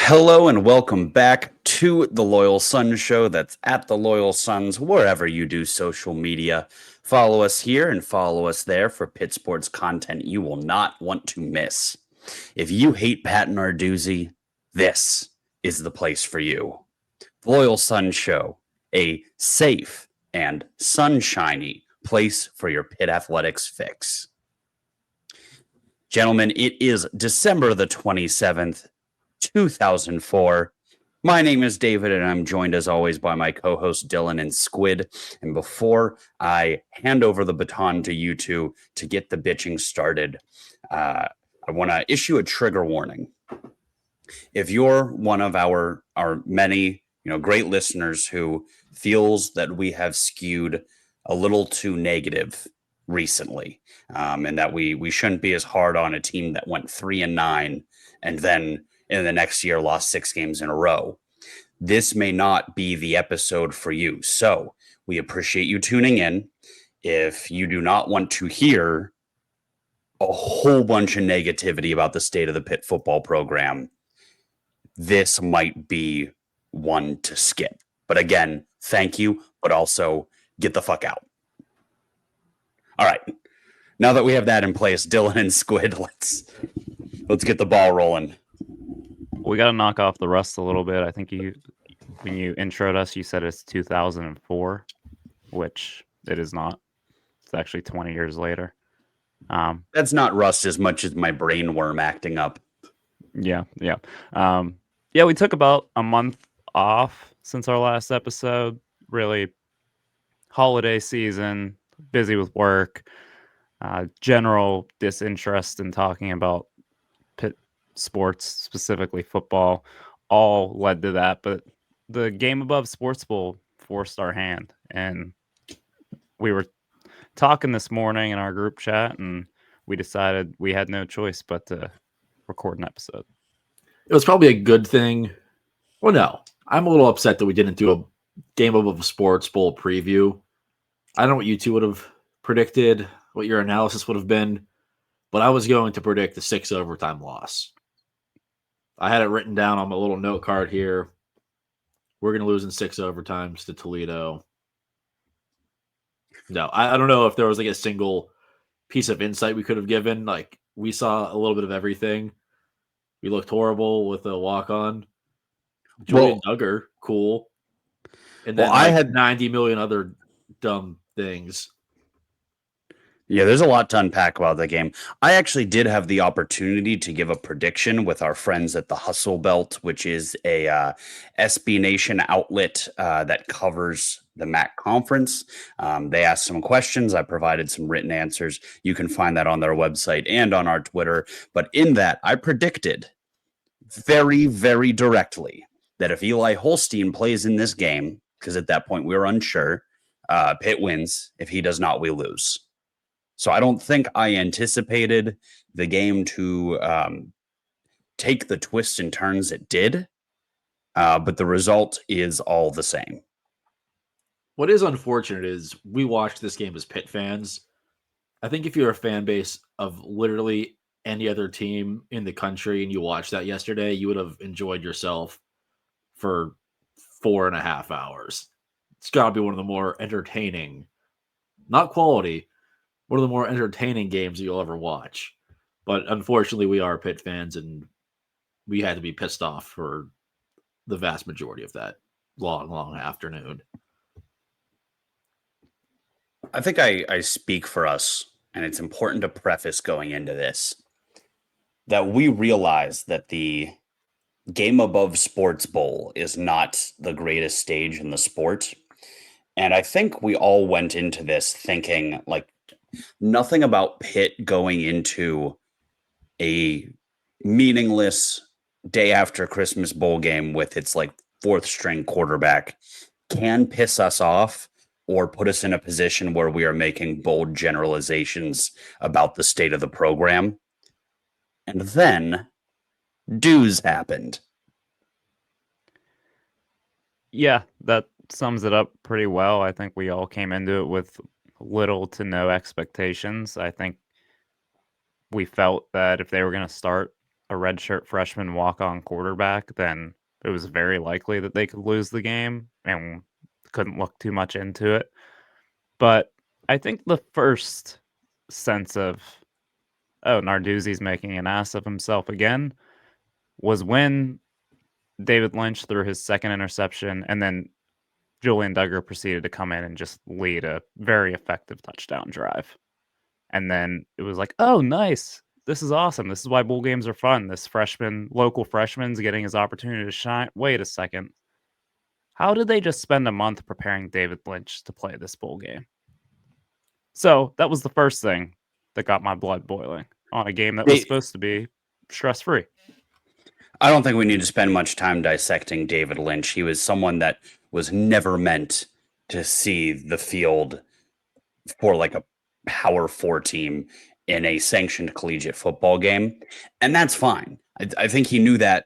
Hello and welcome back to the Loyal Sons Show. That's at the Loyal Sons, wherever you do social media. Follow us here and follow us there for Pitt sports content you will not want to miss. If you hate Pat and Narduzzi, this is the place for you. The Loyal Sons Show, a safe and sunshiny place for your Pitt athletics fix. Gentlemen, it is December the 27th, 2004. My name is David, and I'm joined as always by my co-host Dylan and Squid. And before I hand over the baton to you two to get the bitching started, I want to issue a trigger warning. If you're one of our many great listeners who feels that we have skewed a little too negative recently, and that we shouldn't be as hard on a team that went 3-9 and then in the next year lost 6 games in a row, this may not be the episode for you. So we appreciate you tuning in. If you do not want to hear a whole bunch of negativity about the state of the Pitt football program, this might be one to skip. But again, thank you, but also get the fuck out. All right. Now that we have that in place, Dylan and Squid, let's get the ball rolling. We got to knock off the rust a little bit. I think when you introed us, you said it's 2004, which it is not. It's actually 20 years later. That's not rust as much as my brain worm acting up. Yeah. We took about a month off since our last episode. Really, holiday season, busy with work, general disinterest in talking about Pitt sports, specifically football, all led to that. But the Game Above Sports Bowl forced our hand, and we were talking this morning in our group chat, and we decided we had no choice but to record an episode. It was probably a good thing. Well, no, I'm a little upset that we didn't do a Game Above Sports Bowl preview. I don't know what you two would have predicted, what your analysis would have been, but I was going to predict the 6 overtime loss. I had it written down on my little note card here. We're going to lose in 6 overtimes to Toledo. No, I don't know if there was like a single piece of insight we could have given. Like, we saw a little bit of everything. We looked horrible with a walk-on. Julian Duggar, cool. And then I had 90 million other dumb things. Yeah, there's a lot to unpack about the game. I actually did have the opportunity to give a prediction with our friends at the Hustle Belt, which is a SB Nation outlet that covers the MAC conference. They asked some questions. I provided some written answers. You can find that on their website and on our Twitter. But in that, I predicted very, very directly that if Eli Holstein plays in this game, because at that point we were unsure, Pitt wins. If he does not, we lose. So I don't think I anticipated the game to take the twists and turns it did, but the result is all the same. What is unfortunate is we watched this game as Pitt fans. I think if you're a fan base of literally any other team in the country and you watched that yesterday, you would have enjoyed yourself for 4.5 hours. It's got to be one of the more entertaining, not quality, one of the more entertaining games that you'll ever watch. But unfortunately, we are Pitt fans, and we had to be pissed off for the vast majority of that long afternoon. I think I speak for us, and it's important to preface going into this that we realize that the Game Above Sports Bowl is not the greatest stage in the sport. And I think we all went into this thinking, like, nothing about Pitt going into a meaningless day after Christmas bowl game with its like 4th string quarterback can piss us off or put us in a position where we are making bold generalizations about the state of the program. And then Duzz happened. Yeah, that sums it up pretty well. I think we all came into it with little to no expectations. I think we felt that if they were going to start a redshirt freshman walk-on quarterback, then it was very likely that they could lose the game and couldn't look too much into it. But I think the first sense of, oh, Narduzzi's making an ass of himself again, was when David Lynch threw his second interception, and then Julian Duggar proceeded to come in and just lead a very effective touchdown drive. And then it was like, oh, nice. This is awesome. This is why bowl games are fun. This local freshman's getting his opportunity to shine. Wait a second. How did they just spend a month preparing David Lynch to play this bowl game? So that was the first thing that got my blood boiling on a game that was supposed to be stress-free. I don't think we need to spend much time dissecting David Lynch. He was someone that was never meant to see the field for like a Power 4 team in a sanctioned collegiate football game. And that's fine. I think he knew that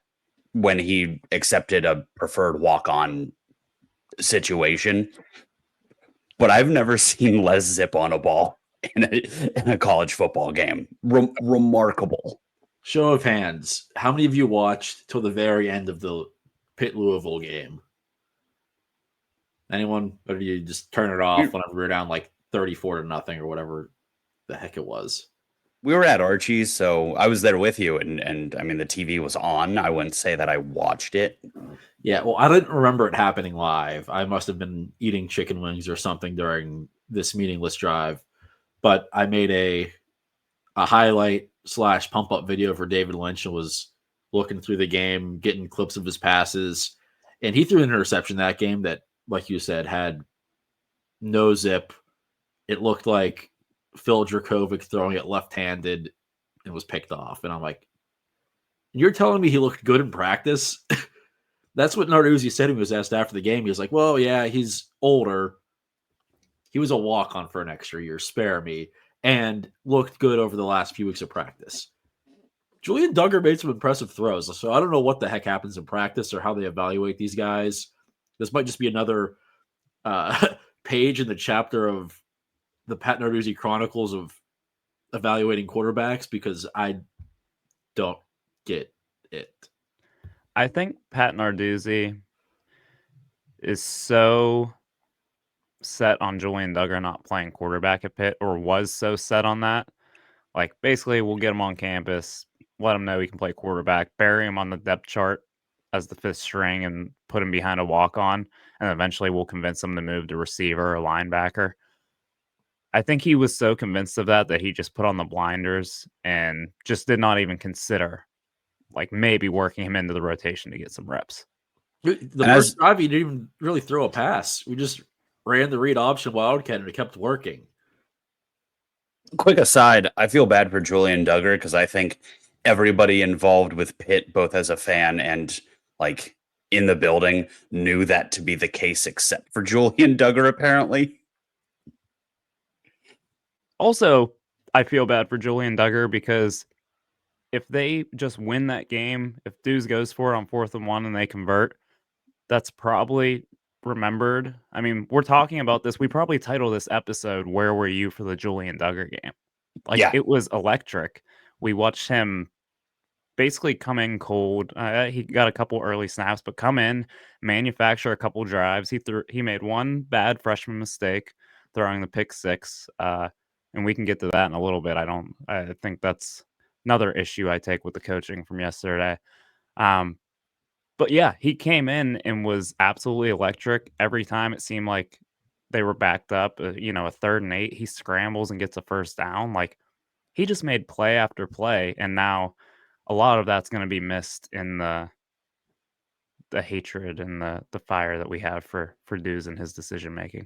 when he accepted a preferred walk-on situation. But I've never seen Les zip on a ball in a college football game. Remarkable. Show of hands. How many of you watched till the very end of the Pitt Louisville game? Anyone? Or do you just turn it off whenever we're down like 34-0 or whatever the heck it was? We were at Archie's, so I was there with you, and I mean the TV was on. I wouldn't say that I watched it. Yeah, well, I didn't remember it happening live. I must have been eating chicken wings or something during this meaningless drive. But I made a highlight / pump up video for David Lynch and was looking through the game, getting clips of his passes. And he threw an interception that game that, like you said, had no zip. It looked like Phil Dracovic throwing it left-handed and was picked off. And I'm like, you're telling me he looked good in practice? That's what Narduzzi said when he was asked after the game. He was like, well, yeah, he's older. He was a walk-on for an extra year, spare me, and looked good over the last few weeks of practice. Julian Duggar made some impressive throws. So I don't know what the heck happens in practice or how they evaluate these guys. This might just be another page in the chapter of the Pat Narduzzi Chronicles of evaluating quarterbacks, because I don't get it. I think Pat Narduzzi is so set on Julian Duggar not playing quarterback at Pitt, or was so set on that. Like, basically, we'll get him on campus, let him know he can play quarterback, bury him on the depth chart as the fifth string, and put him behind a walk-on, and eventually we'll convince him to move to receiver or linebacker. I think he was so convinced of that he just put on the blinders and just did not even consider, like, maybe working him into the rotation to get some reps. The first drive, he didn't even really throw a pass. We just ran the read option wildcat, and it kept working. Quick aside, I feel bad for Julian Duggar because I think everybody involved with Pitt, both as a fan and like in the building, knew that to be the case, except for Julian Duggar, apparently. Also, I feel bad for Julian Duggar because if they just win that game, if Duzz goes for it on 4th and 1 and they convert, that's probably remembered. I mean, we're talking about this. We probably title this episode, Where Were You for the Julian Duggar game? Like, Yeah. It was electric. We watched him basically come in cold. He got a couple early snaps, but come in, manufacture a couple drives. He made one bad freshman mistake, throwing the pick six. And we can get to that in a little bit. I think that's another issue I take with the coaching from yesterday. But yeah, he came in and was absolutely electric. Every time it seemed like they were backed up, a 3rd and 8, he scrambles and gets a first down. Like, he just made play after play. And now a lot of that's going to be missed in the hatred and the fire that we have for Duzz and his decision making.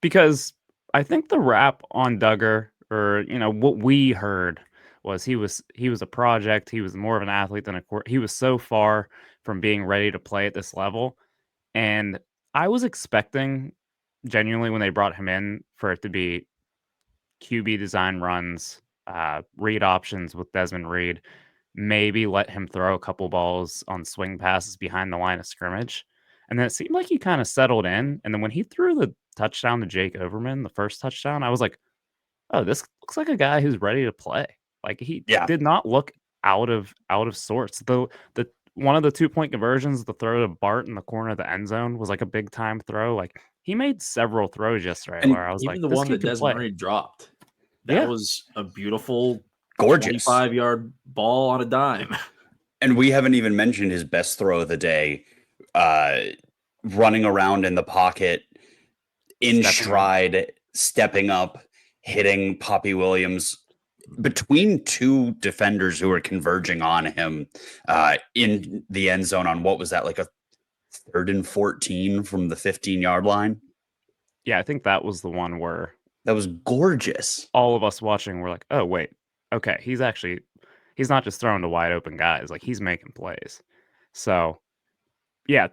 Because I think the rap on Duggar, or what we heard, was he was a project. He was more of an athlete than he was so far from being ready to play at this level. And I was expecting, genuinely, when they brought him in, for it to be QB design runs, read options with Desmond Reed, maybe let him throw a couple balls on swing passes behind the line of scrimmage. And then it seemed like he kind of settled in. And then when he threw the touchdown to Jake Overman, the first touchdown, I was like, oh, this looks like a guy who's ready to play. Like he Yeah. did not look out of sorts. The one of the 2-point conversions, the throw to Bart in the corner of the end zone was like a big time throw. Like he made several throws yesterday And where I was Even like, the this one kid that can Desmond play. Reed dropped, that Yeah. was a beautiful gorgeous. 25-yard ball on a dime. And we haven't even mentioned his best throw of the day, running around in the pocket, in Stepping up. stride, stepping up, hitting Poppy Williams between two defenders who were converging on him in the end zone on what was that, like a 3rd and 14 from the 15-yard line? Yeah, I think that was the one where That was gorgeous. all of us watching were like, oh, wait, okay, he's not just throwing to wide open guys. Like he's making plays. So, yeah,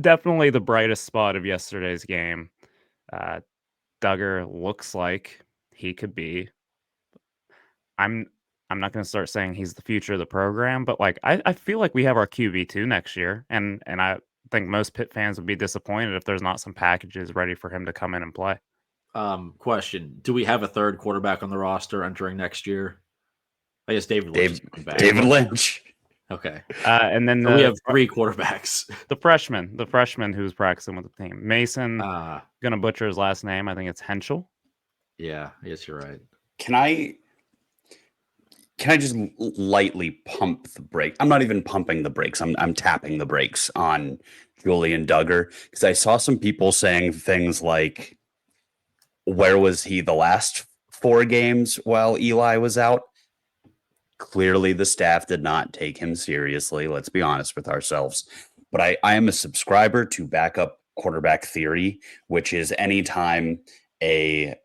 definitely the brightest spot of yesterday's game. Duggar looks like he could be. I'm not going to start saying he's the future of the program, but like I feel like we have our QB2 next year, and I think most Pitt fans would be disappointed if there's not some packages ready for him to come in and play. Question: do we have a third quarterback on the roster entering next year? I guess David Lynch is coming back. David Lynch. Okay. And then So we have 3 quarterbacks. the freshman who's practicing with the team. Mason, gonna butcher his last name. I think it's Henschel. Yeah, yes, you're right. Can I just lightly pump the brake? I'm not even pumping the brakes. I'm tapping the brakes on Julian Duggar because I saw some people saying things like, where was he the last 4 games while Eli was out? Clearly, the staff did not take him seriously. Let's be honest with ourselves. But I am a subscriber to backup quarterback theory, which is anytime a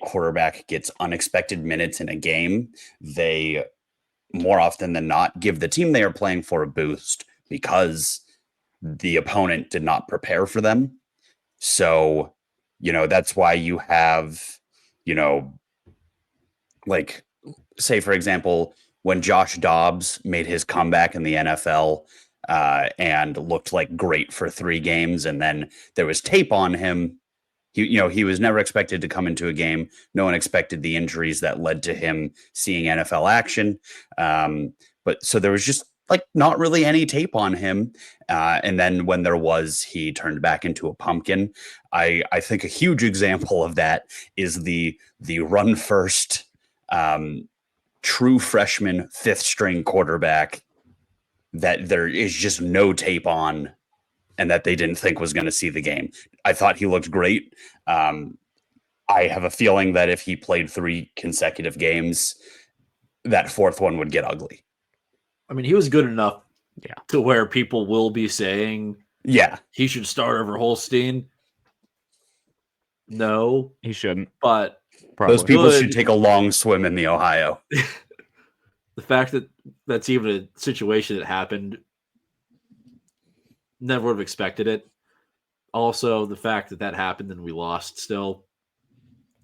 quarterback gets unexpected minutes in a game, they more often than not give the team they are playing for a boost because the opponent did not prepare for them. So, that's why you have, like, say, for example, when Josh Dobbs made his comeback in the NFL and looked like great for 3 games, and then there was tape on him. He was never expected to come into a game. No one expected the injuries that led to him seeing NFL action. But so there was just like not really any tape on him. And then when there was, he turned back into a pumpkin. I think a huge example of that is the run first true freshman 5th string quarterback that there is just no tape on and that they didn't think was going to see the game. I thought he looked great. I have a feeling that if he played 3 consecutive games, that 4th one would get ugly. I mean, he was good enough to where people will be saying, he should start over Holstein. No, he shouldn't. But those people should take a long swim in the Ohio. The fact that that's even a situation that happened, never would have expected it. Also, the fact that happened and we lost, still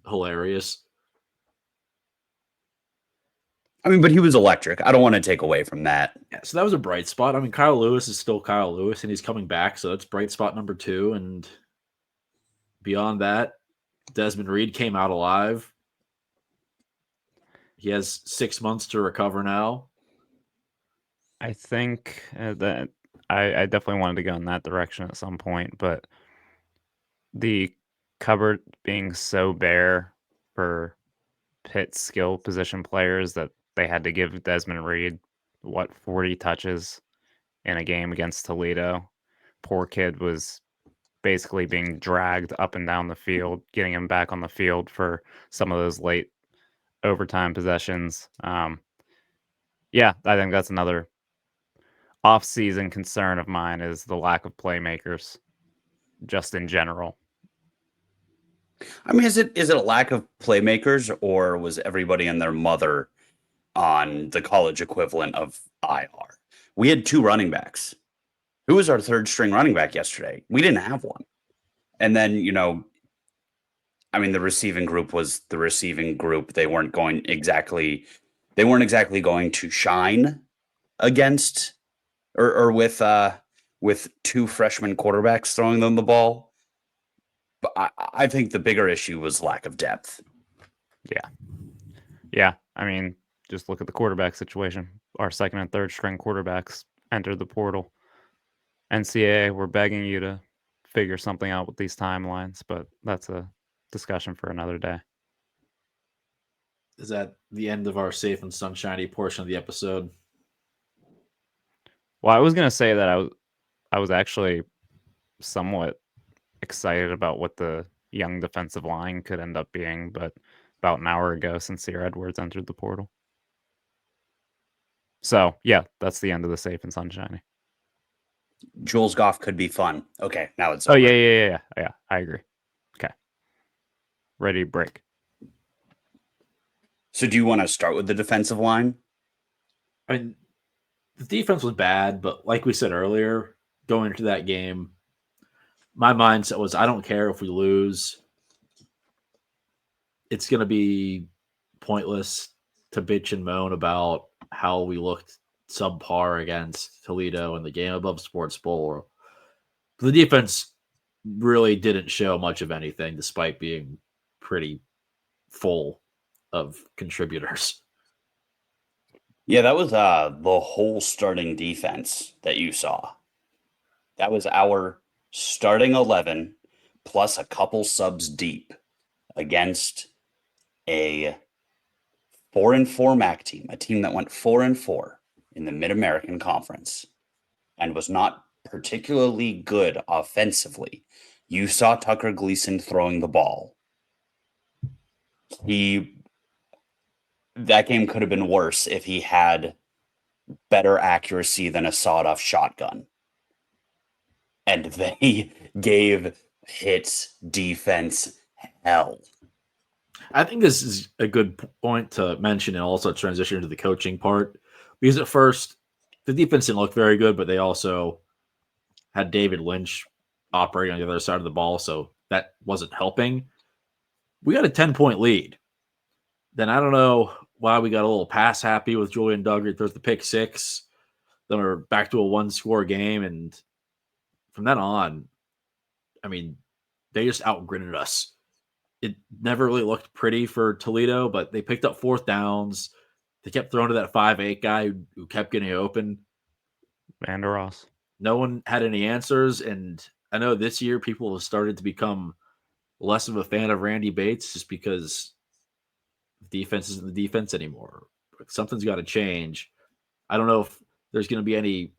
hilarious. I mean, but he was electric. I don't want to take away from that. Yeah, so that was a bright spot. I mean, Kyle Lewis is still Kyle Lewis, and he's coming back, so that's bright spot number 2. And beyond that, Desmond Reed came out alive. He has 6 months to recover now. I think that I definitely wanted to go in that direction at some point, but the cupboard being so bare for Pitt skill position players that they had to give Desmond Reed 40 touches in a game against Toledo. Poor kid was basically being dragged up and down the field, getting him back on the field for some of those late overtime possessions. Yeah, I think that's another off-season concern of mine is the lack of playmakers just in general. I mean, is it a lack of playmakers, or was everybody and their mother on the college equivalent of IR? We had 2 running backs. Who was our 3rd string running back yesterday? We didn't have one. And then, I mean, the receiving group was the receiving group. They weren't exactly going to shine against or with 2 freshman quarterbacks throwing them the ball. But I think the bigger issue was lack of depth. Yeah. I mean, just look at the quarterback situation. Our second and third string quarterbacks entered the portal. NCAA, we're begging you to figure something out with these timelines, but that's a discussion for another day. Is that the end of our safe and sunshiny portion of the episode? Well, I was gonna say that I was actually somewhat excited about what the young defensive line could end up being, but about an hour ago, Sincere Edwards entered the portal. So yeah, that's the end of the safe and sunshiny. Jules Goff could be fun. Okay, now it's Oh over. yeah. I agree. Okay, ready to break. So do you want to start with the defensive line? I mean, the defense was bad, but like we said earlier, going into that game, my mindset was I don't care if we lose. It's going to be pointless to bitch and moan about how we looked subpar against Toledo in the game above Sports Bowl. The defense really didn't show much of anything despite being pretty full of contributors. Yeah, that was the whole starting defense that you saw. That was our starting 11 plus a couple subs deep against a 4-4 MAC team, a team that went 4-4 in the Mid-American Conference and was not particularly good offensively. You saw Tucker Gleason throwing the ball. That game could have been worse if he had better accuracy than a sawed-off shotgun. And they gave Pitt's defense hell. I think this is a good point to mention and also transition to the coaching part. Because at first, the defense didn't look very good, but they also had David Lynch operating on the other side of the ball, so that wasn't helping. We got a 10-point lead. Then I don't know why we got a little pass happy with Julian Duggar. Throws the pick six. Then we're back to a one-score game, and from then on, I mean, they just outgritted us. It never really looked pretty for Toledo, but they picked up fourth downs. They kept throwing to that 5'8" guy who kept getting open. Vander Ross. No one had any answers, and I know this year people have started to become less of a fan of Randy Bates just because defense isn't the defense anymore. Something's got to change. I don't know if there's going to be any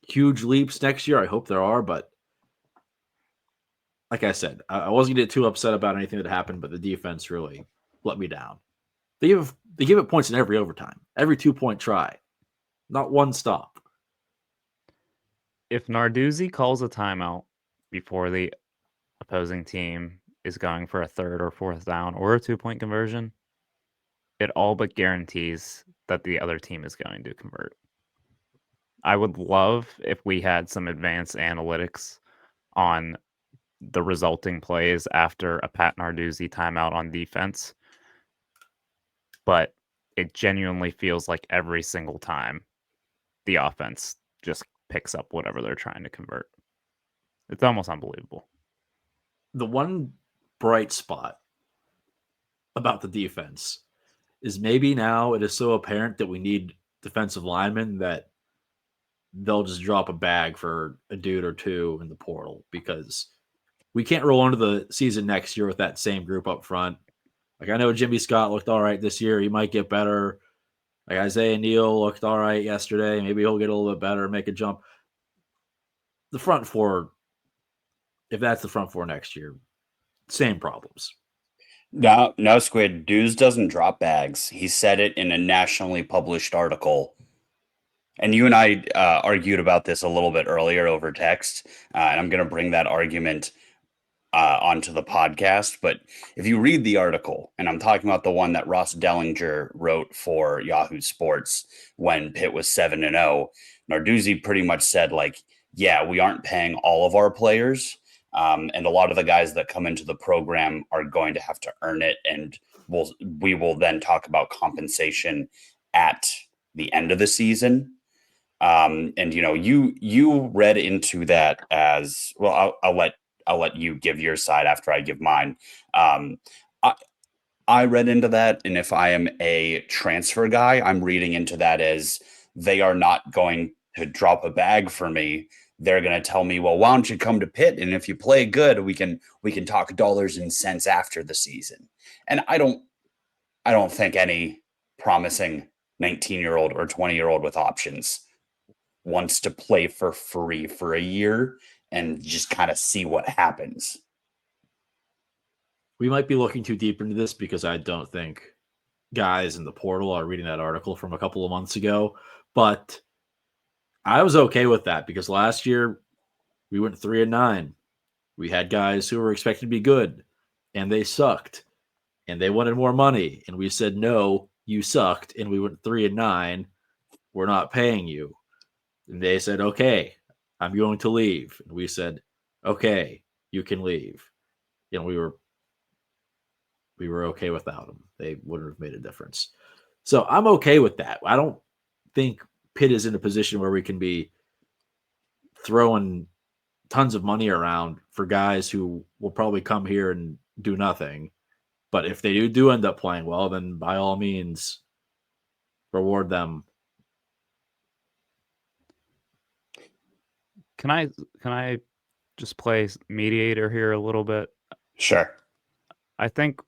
huge leaps next year. I hope there are, but like I said, I wasn't going to get too upset about anything that happened, but the defense really let me down. They give it points in every overtime, every 2-point try, not one stop. If Narduzzi calls a timeout before the opposing team is going for a third or fourth down or a 2-point conversion, it all but guarantees that the other team is going to convert. I would love if we had some advanced analytics on the resulting plays after a Pat Narduzzi timeout on defense, but it genuinely feels like every single time the offense just picks up whatever they're trying to convert. It's almost unbelievable. The one bright spot about the defense is maybe now it is so apparent that we need defensive linemen that they'll just drop a bag for a dude or two in the portal because we can't roll into the season next year with that same group up front. Like I know Jimmy Scott looked all right this year. He might get better. Like Isaiah Neal looked all right yesterday. Maybe he'll get a little bit better, make a jump. The front four, if that's the front four next year, same problems. No, Squid. Duzz doesn't drop bags. He said it in a nationally published article. And you and I argued about this a little bit earlier over text, and I'm going to bring that argument onto the podcast. But if you read the article, and I'm talking about the one that Ross Dellinger wrote for Yahoo Sports when Pitt was 7-0, Narduzzi pretty much said, like, yeah, we aren't paying all of our players. And a lot of the guys that come into the program are going to have to earn it. And we will then talk about compensation at the end of the season. And you read into that as well. I'll let you give your side after I give mine. I read into that, and if I am a transfer guy, I'm reading into that as they are not going to drop a bag for me. They're going to tell me, well, why don't you come to Pitt, and if you play good, we can talk dollars and cents after the season. And I don't think any promising 19-year-old or 20-year-old with options wants to play for free for a year and just kind of see what happens. We might be looking too deep into this because I don't think guys in the portal are reading that article from a couple of months ago. But I was okay with that because last year we went 3-9. We had guys who were expected to be good and they sucked and they wanted more money. And we said, no, you sucked. And we went 3-9. We're not paying you. And they said, okay, I'm going to leave. And we said, okay, you can leave. And we were okay without them. They wouldn't have made a difference. So I'm okay with that. I don't think Pitt is in a position where we can be throwing tons of money around for guys who will probably come here and do nothing. But if they do end up playing well, then by all means, reward them. Can I just play mediator here a little bit? Sure. I think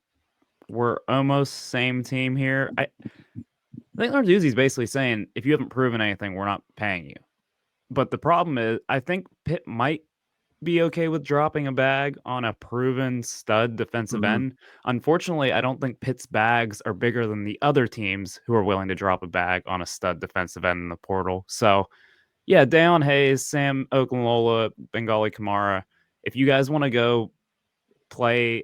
we're almost same team here. I think Narduzzi's basically saying, if you haven't proven anything, we're not paying you. But the problem is, I think Pitt might be okay with dropping a bag on a proven stud defensive end. Unfortunately, I don't think Pitt's bags are bigger than the other teams who are willing to drop a bag on a stud defensive end in the portal. So, yeah, Dayon Hayes, Sam Okunlola, Bengali Kamara, if you guys want to go play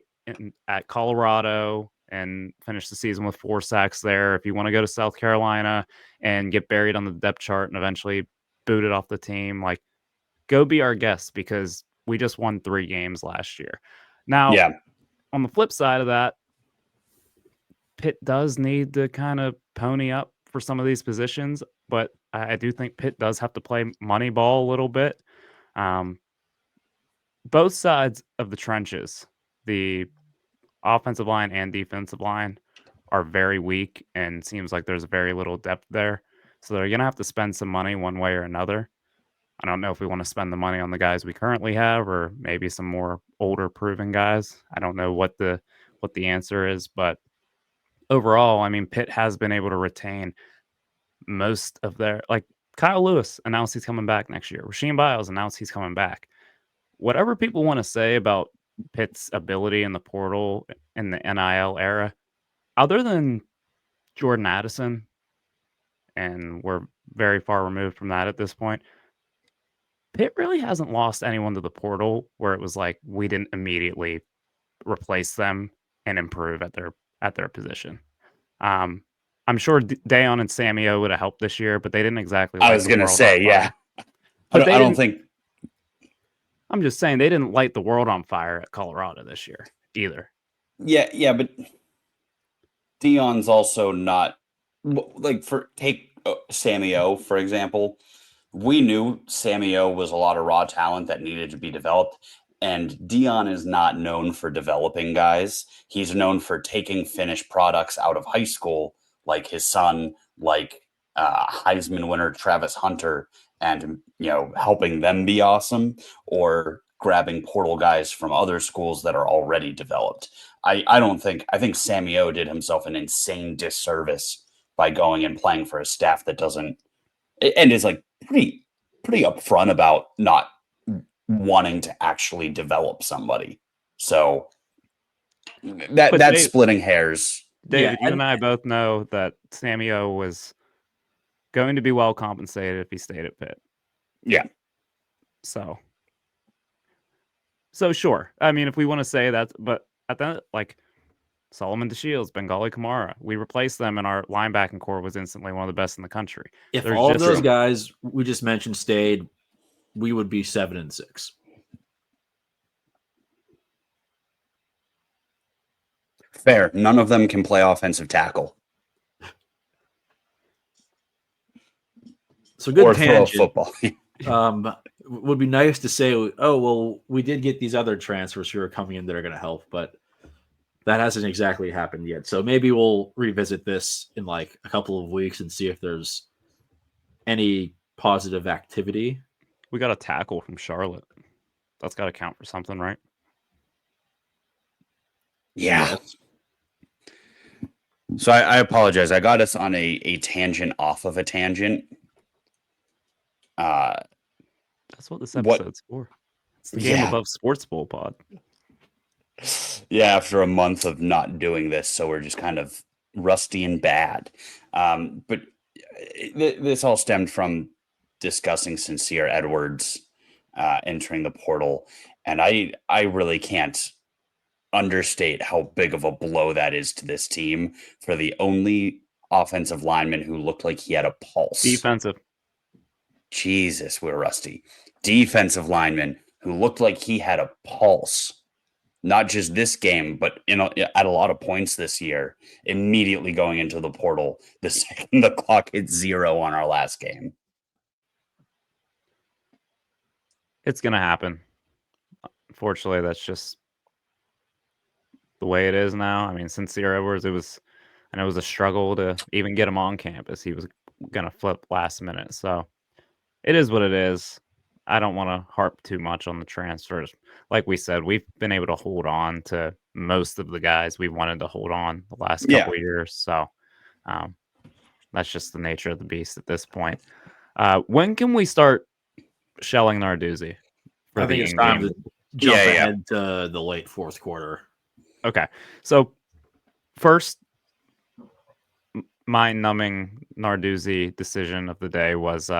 at Colorado and finish the season with 4 sacks there, if you want to go to South Carolina and get buried on the depth chart and eventually booted off the team, like, go be our guest because we just won 3 games last year. Now, on the flip side of that, Pitt does need to kind of pony up for some of these positions, but I do think Pitt does have to play money ball a little bit. Both sides of the trenches, the offensive line and defensive line, are very weak, and seems like there's very little depth there. So they're going to have to spend some money one way or another. I don't know if we want to spend the money on the guys we currently have or maybe some more older proven guys. I don't know what the answer is, but overall, I mean, Pitt has been able to retain most of their, like, Kyle Lewis announced he's coming back next year. Rasheem Biles announced he's coming back. Whatever people want to say about Pitt's ability in the portal in the NIL era, other than Jordan Addison, and we're very far removed from that at this point, Pitt really hasn't lost anyone to the portal where it was like we didn't immediately replace them and improve at their position. I'm sure Dayon and Samio would have helped this year, but they didn't exactly. I was going to say, yeah. But I don't think. I'm just saying they didn't light the world on fire at Colorado this year either. Yeah, but Dion's also not like take Samio, for example. We knew Samio was a lot of raw talent that needed to be developed. And Dion is not known for developing guys. He's known for taking finished products out of high school, like his son, like Heisman winner Travis Hunter, and helping them be awesome, or grabbing portal guys from other schools that are already developed. I think Samio did himself an insane disservice by going and playing for a staff that doesn't, and is like pretty upfront about not wanting to actually develop somebody. So that's Dave, splitting hairs. David, you and I both know that Samio was going to be well compensated if he stayed at Pitt. Yeah. So sure. I mean, if we want to say that, but at that, like, Solomon DeShields, Bengali Kamara, we replaced them, and our linebacking core was instantly one of the best in the country. If all of those guys we just mentioned stayed, we would be 7-6. Fair. None of them can play offensive tackle. So good tangent. Throw football. Would be nice to say, oh, well, we did get these other transfers who are coming in that are going to help, but that hasn't exactly happened yet. So maybe we'll revisit this in like a couple of weeks and see if there's any positive activity. We got a tackle from Charlotte. That's got to count for something, right? Yeah. Yes. So I apologize. I got us on a tangent off of a tangent. That's what this What- episode's for. It's the Game Yeah. Above Sports Bowl pod. Yeah, after a month of not doing this, so we're just kind of rusty and bad. But this all stemmed from discussing Sincere Edwards entering the portal, and I really can't understate how big of a blow that is to this team for the only offensive lineman who looked like he had a pulse. Defensive. Jesus, we're rusty. Defensive lineman who looked like he had a pulse. Not just this game, but at a lot of points this year, immediately going into the portal the second the clock hit 0 on our last game. It's going to happen. Unfortunately, that's just the way it is now. I mean, Sincere Edwards, I know it was a struggle to even get him on campus. He was going to flip last minute. So it is what it is. I don't want to harp too much on the transfers. Like we said, we've been able to hold on to most of the guys we wanted to hold on the last couple of years. So that's just the nature of the beast at this point. When can we start shelling Narduzzi? I think it's time to jump ahead to the late fourth quarter. Okay. So first mind-numbing Narduzzi decision of the day was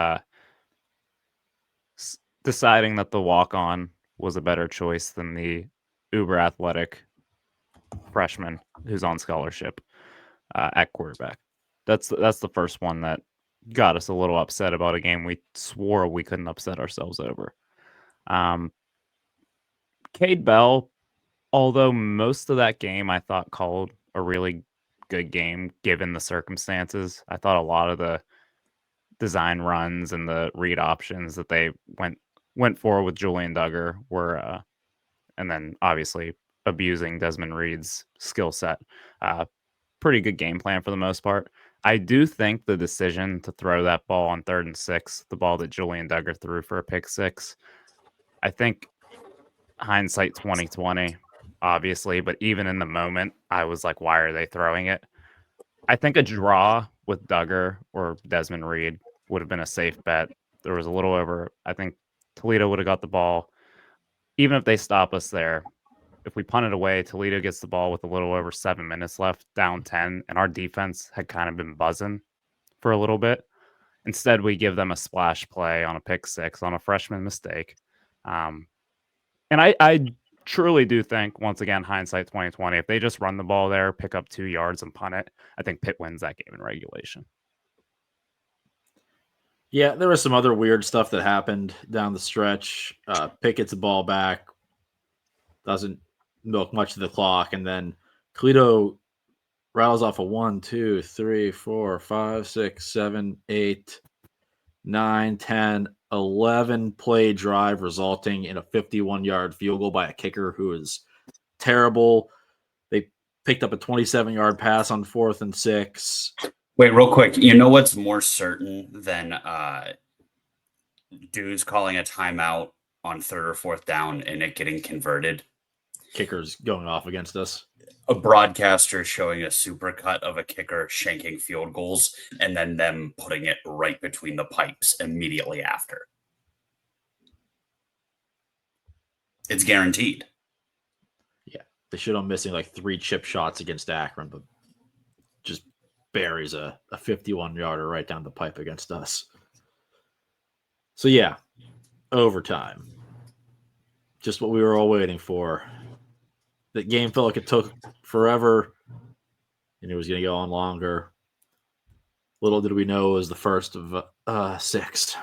deciding that the walk-on was a better choice than the uber athletic freshman who's on scholarship at quarterback. That's the first one that got us a little upset about a game we swore we couldn't upset ourselves over. Cade Bell, although most of that game I thought called a really good game given the circumstances, I thought a lot of the design runs and the read options that they went for with Julian Duggar were, and then obviously abusing Desmond Reed's skill set. Pretty good game plan for the most part. I do think the decision to throw that ball on 3rd and 6, the ball that Julian Duggar threw for a pick 6, I think hindsight 2020, obviously, but even in the moment, I was like, why are they throwing it? I think a draw with Duggar or Desmond Reed would have been a safe bet. There was a little over, I think Toledo would have got the ball. Even if they stop us there, if we punt it away, Toledo gets the ball with a little over 7 minutes left, down 10, and our defense had kind of been buzzing for a little bit. Instead, we give them a splash play on a pick 6 on a freshman mistake. And I truly do think, once again, hindsight 2020, if they just run the ball there, pick up 2 yards and punt it, I think Pitt wins that game in regulation. Yeah, there was some other weird stuff that happened down the stretch. Pitt gets the ball back, doesn't milk much of the clock, and then Toledo rattles off a 1, 2, 3, 4, 5, 6, 7, 8, 9, 10, 11 play drive, resulting in a 51-yard field goal by a kicker who is terrible. They picked up a 27-yard pass on 4th and 6. Wait, real quick. You know what's more certain than Duzz calling a timeout on 3rd or 4th down and it getting converted? Kickers going off against us. A broadcaster showing a supercut of a kicker shanking field goals and then them putting it right between the pipes immediately after. It's guaranteed. Yeah, they should have missing like 3 chip shots against Akron, but just buries a 51-yarder right down the pipe against us. So yeah, overtime. Just what we were all waiting for. The game felt like it took forever, and it was going to go on longer. Little did we know it was the first of 6.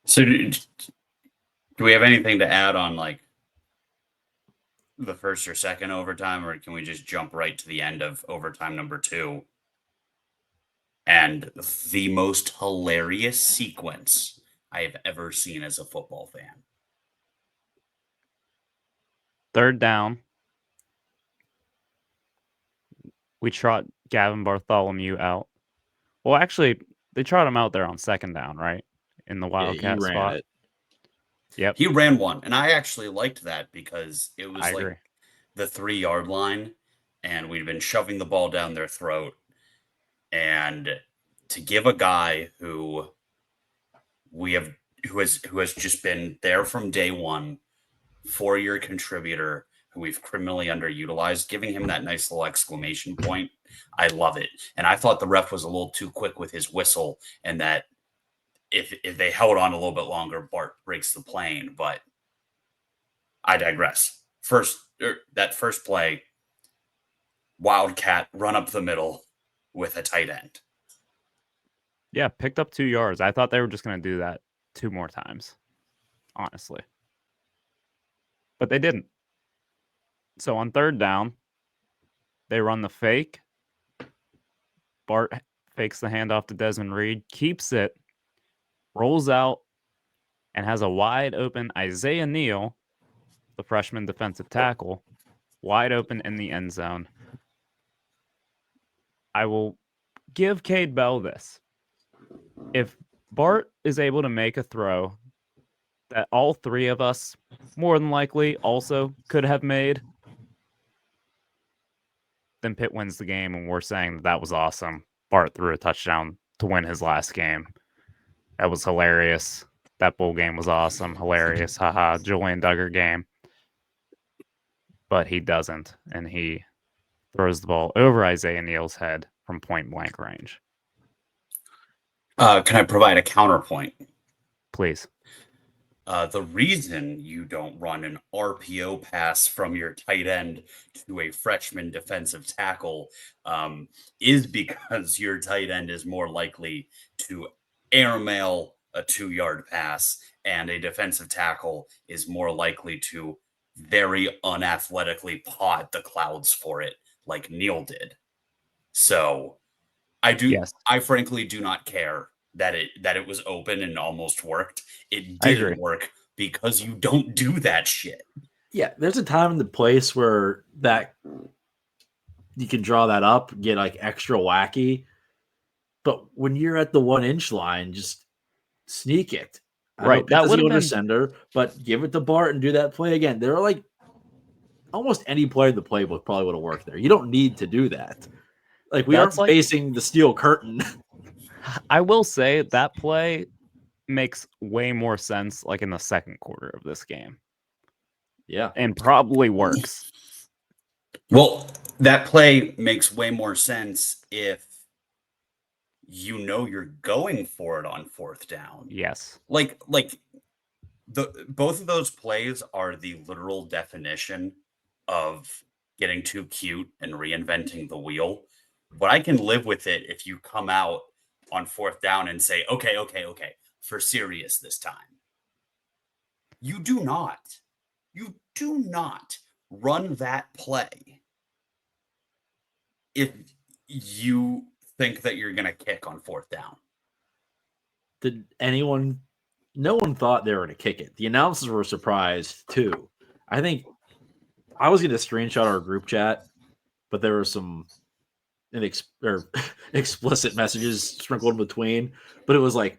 So do we have anything to add on like the first or second overtime, or can we just jump right to the end of overtime number 2? And the most hilarious sequence I have ever seen as a football fan. Third down. We trot Gavin Bartholomew out. Well, actually, they trot him out there on second down, right? In the Yeah, he Wildcat ran spot. it. Yep, He ran one, and I actually liked that because it was I like agree. the 3-yard line, and we'd been shoving the ball down their throat. And to give a guy who has just been there from day one, 4-year contributor who we've criminally underutilized, giving him that nice little exclamation point, I love it. And I thought the ref was a little too quick with his whistle, and that if they held on a little bit longer, Bart breaks the plane. But I digress. That first play, Wildcat run up the middle with a tight end. Yeah, picked up 2 yards. I thought they were just going to do that 2 more times, honestly. But they didn't. So on third down, they run the fake. Bart fakes the handoff to Desmond Reed, keeps it, rolls out, and has a wide open Isaiah Neal, the freshman defensive tackle, wide open in the end zone. I will give Cade Bell this. If Bart is able to make a throw that all 3 of us more than likely also could have made, then Pitt wins the game, and we're saying that was awesome. Bart threw a touchdown to win his last game. That was hilarious. That bowl game was awesome. Hilarious. Haha. Julian Duggar game. But he doesn't, and he throws the ball over Isaiah Neal's head from point blank range. Can I provide a counterpoint? Please. The reason you don't run an RPO pass from your tight end to a freshman defensive tackle is because your tight end is more likely to airmail a 2-yard pass, and a defensive tackle is more likely to very unathletically pot the clouds for it, like Neil did. So Yes, I frankly do not care that it was open and almost worked. It I agree. didn't work because you don't do that shit. Yeah, there's a time and the place where that you can draw that up, get like extra wacky. But when you're at the 1-inch line, just sneak it. I know Right. Pitt That doesn't would go have under been center, but give it to Bart and do that play again. There are like almost any play in the playbook probably would have worked there. You don't need to do that. Like we That's aren't like- facing the steel curtain. I will say that play makes way more sense like in the second quarter of this game. Yeah. And probably works. Well, that play makes way more sense if you know you're going for it on 4th down. Yes. Like both of those plays are the literal definition of getting too cute and reinventing the wheel. But I can live with it if you come out on 4th down and say, okay, for serious this time. You do not run that play if you think that you're going to kick on 4th down. Did anyone? No one thought they were going to kick it. The announcers were surprised too. I think I was going to screenshot our group chat, but there were some explicit messages sprinkled in between. But it was like,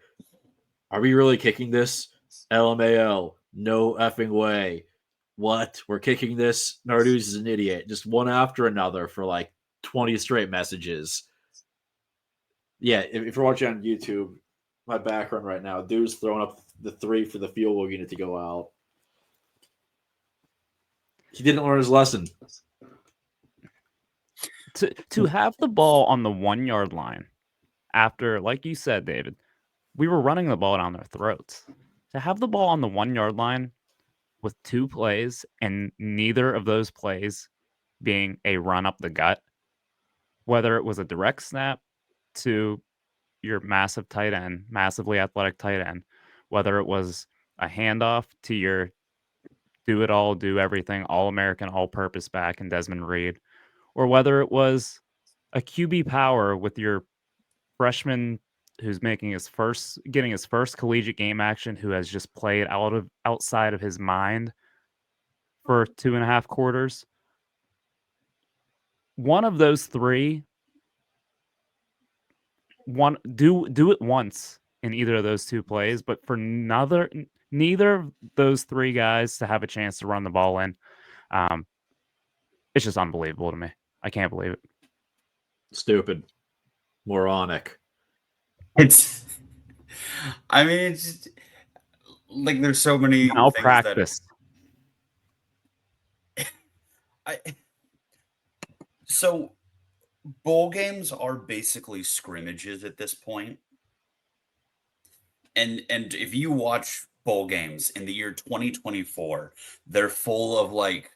"Are we really kicking this? LMAO, no effing way. What? We're kicking this? Narduz is an idiot." Just one after another for like 20 straight messages. Yeah, if you're watching on YouTube, my background right now, dude's throwing up the 3 for the field goal unit to go out. He didn't learn his lesson. To have the ball on the 1-yard line after, like you said, David, we were running the ball down their throats. To have the ball on the 1-yard line with 2 plays and neither of those plays being a run up the gut, whether it was a direct snap to your massive tight end, massively athletic tight end, whether it was a handoff to your do it all, do everything, all American, all purpose back in Desmond Reed, or whether it was a QB power with your freshman who's getting his first collegiate game action, who has just played outside of his mind for 2.5 quarters. One of those three, do it once in either of those two plays, but for neither of those three guys to have a chance to run the ball in, it's just unbelievable to me. I can't believe it. Stupid. Moronic. It's just like there's so many Malpractice. So bowl games are basically scrimmages at this point. And if you watch bowl games in the year 2024, they're full of like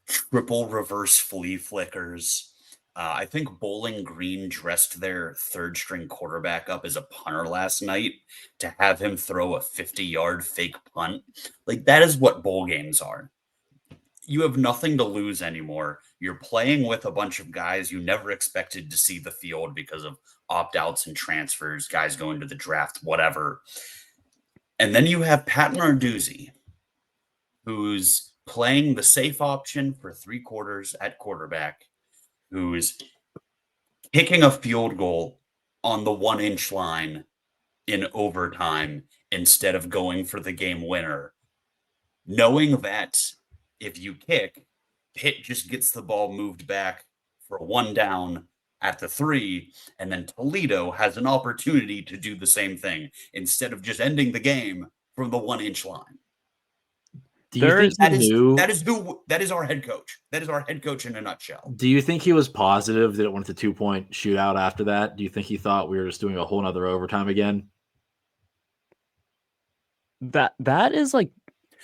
triple reverse flea flickers. I think Bowling Green dressed their third string quarterback up as a punter last night to have him throw a 50-yard fake punt. Like, that is what bowl games are. You have nothing to lose anymore. You're playing with a bunch of guys you never expected to see the field because of opt-outs and transfers, guys going to the draft, whatever. And then you have Pat Narduzzi, who's playing the safe option for 3 quarters at quarterback, who's kicking a field goal on the 1-inch line in overtime instead of going for the game winner, knowing that if you kick, Pitt just gets the ball moved back for a 1 down at the 3, and then Toledo has an opportunity to do the same thing instead of just ending the game from the 1-inch line. Do you think that is our head coach. That is our head coach in a nutshell. Do you think he was positive that it went to 2-point shootout after that? Do you think he thought we were just doing a whole nother overtime again? That is like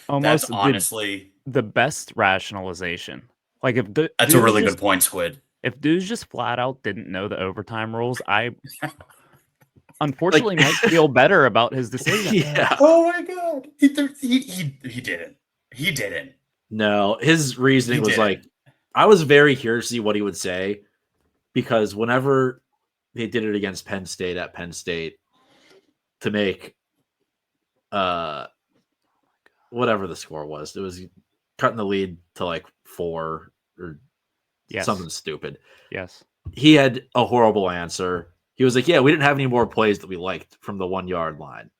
almost That's honestly the best rationalization. Like if that's a really good point, Squid. If Duzz just flat out didn't know the overtime rules, I unfortunately might feel better about his decision. Yeah. Oh my god, he didn't. He didn't. No, his reasoning was like, I was very curious to see what he would say, because whenever they did it against Penn State at Penn State to make whatever the score was, it was cutting the lead to like 4 or something stupid. Yes. He had a horrible answer. He was like, yeah, we didn't have any more plays that we liked from the 1-yard line.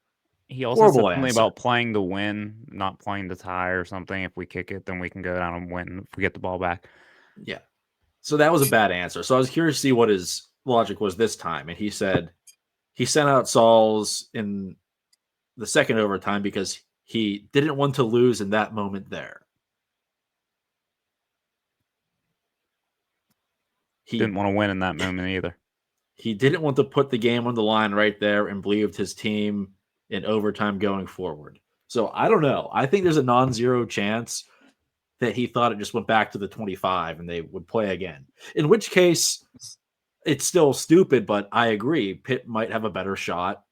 He also said something about playing to win, not playing to tie or something. If we kick it, then we can go down and win if we get the ball back. Yeah. So that was a bad answer. So I was curious to see what his logic was this time. And he said he sent out Sauls in the second overtime because he didn't want to lose in that moment there. He didn't want to win in that moment either. He didn't want to put the game on the line right there and believed his team in overtime going forward. So I don't know. I think there's a non-zero chance that he thought it just went back to the 25 and they would play again. In which case, it's still stupid, but I agree. Pitt might have a better shot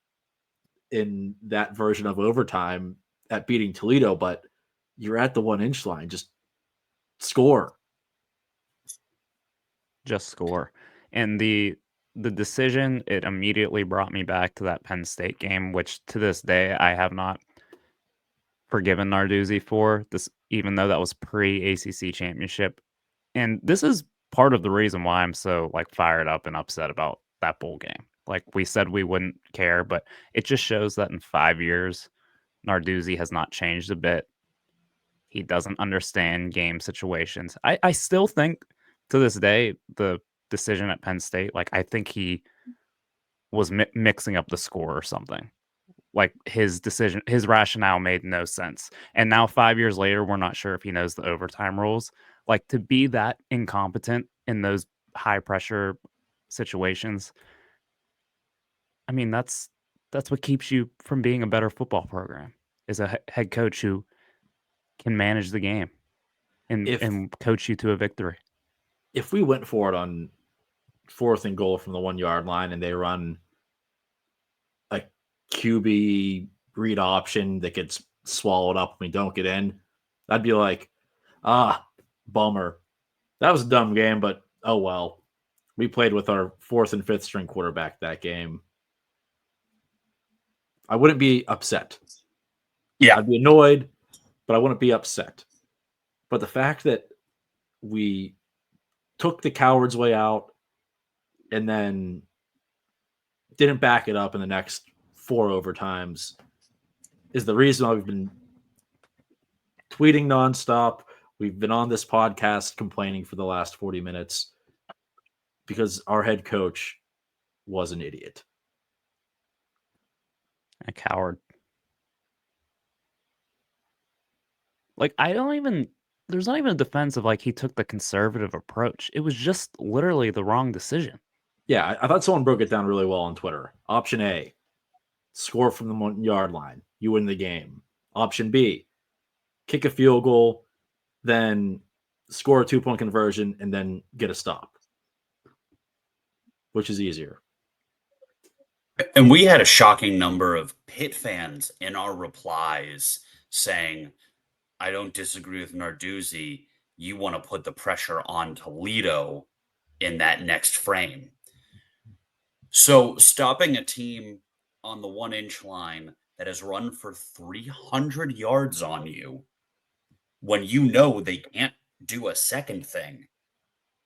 in that version of overtime at beating Toledo, but you're at the 1-inch line. Just score. Just score. And the decision, it immediately brought me back to that Penn State game, which to this day I have not forgiven Narduzzi for this, even though that was pre-ACC championship. And this is part of the reason why I'm so like fired up and upset about that bowl game. Like we said, we wouldn't care, but it just shows that in 5 years, Narduzzi has not changed a bit. He doesn't understand game situations. I still think to this day, the decision at Penn State, like I think he was mixing up the score or something. Like his decision, his rationale made no sense. And now 5 years later, we're not sure if he knows the overtime rules. Like to be that incompetent in those high pressure situations, I mean, that's what keeps you from being a better football program, is a head coach who can manage the game and coach you to a victory. If we went for it on 4th and goal from the 1-yard line and they run a QB read option that gets swallowed up and we don't get in, I'd be like, bummer. That was a dumb game, but oh well. We played with our 4th and 5th string quarterback that game. I wouldn't be upset. Yeah. I'd be annoyed, but I wouldn't be upset. But the fact that we took the coward's way out and then didn't back it up in the next 4 overtimes is the reason why we've been tweeting nonstop. We've been on this podcast complaining for the last 40 minutes because our head coach was an idiot. A coward. Like, there's not even a defense of like he took the conservative approach. It was just literally the wrong decision. Yeah, I thought someone broke it down really well on Twitter. Option A, score from the 1 yard line. You win the game. Option B, kick a field goal, then score a 2-point conversion, and then get a stop. Which is easier? And we had a shocking number of Pitt fans in our replies saying, I don't disagree with Narduzzi. You want to put the pressure on Toledo in that next frame. So stopping a team on the 1-inch line that has run for 300 yards on you when you know they can't do a second thing